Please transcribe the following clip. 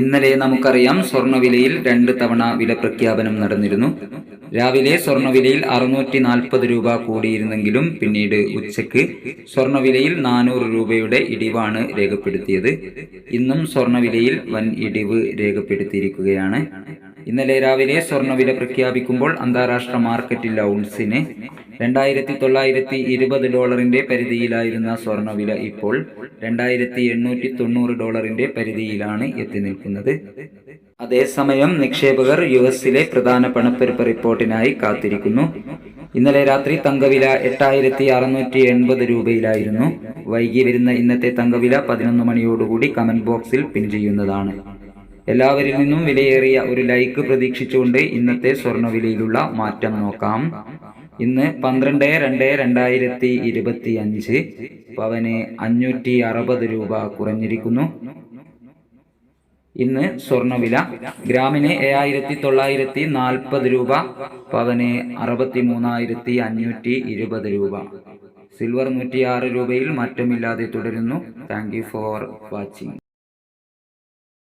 ഇന്നലെ നമുക്കറിയാം സ്വർണ്ണവിലയിൽ 2 തവണ വില പ്രഖ്യാപനം നടന്നിരുന്നു. രാവിലെ സ്വർണ്ണവിലയിൽ 640 രൂപ കൂടിയിരുന്നെങ്കിലും പിന്നീട് ഉച്ചയ്ക്ക് സ്വർണ്ണവിലയിൽ 400 രൂപയുടെ ഇടിവാണ് രേഖപ്പെടുത്തിയത്. ഇന്നും സ്വർണ്ണവിലയിൽ വൻ ഇടിവ് രേഖപ്പെടുത്തിയിരിക്കുകയാണ്. ഇന്നലെ രാവിലെ സ്വർണ്ണവില പ്രഖ്യാപിക്കുമ്പോൾ അന്താരാഷ്ട്ര മാർക്കറ്റിൽ ഔൺസിന് $2,920 പരിധിയിലായിരുന്ന സ്വർണ്ണവില ഇപ്പോൾ $2,890 പരിധിയിലാണ് എത്തി നിൽക്കുന്നത്. അതേസമയം നിക്ഷേപകർ യുഎസിലെ പ്രധാന പണപ്പെരുപ്പ റിപ്പോർട്ടിനായി കാത്തിരിക്കുന്നു. ഇന്നലെ രാത്രി തങ്കവില 8,680 രൂപയിലായിരുന്നു. വൈകി വരുന്ന ഇന്നത്തെ തങ്കവില 11 മണിയോടുകൂടി കമന്റ് ബോക്സിൽ പിൻ ചെയ്യുന്നതാണ്. എല്ലാവരിൽ നിന്നും വിലയേറിയ ഒരു ലൈക്ക് പ്രതീക്ഷിച്ചുകൊണ്ട് ഇന്നത്തെ സ്വർണ്ണവിലയിലുള്ള മാറ്റം നോക്കാം. ഇന്ന് 12/2/2025 പവന് 560 രൂപ കുറഞ്ഞിരിക്കുന്നു. ഇന്ന് സ്വർണ്ണവില ഗ്രാമിന് 7,940 രൂപ, പവന് 63,520 രൂപ. സിൽവർ 106 രൂപയിൽ മാറ്റമില്ലാതെ തുടരുന്നു. Thank you for watching.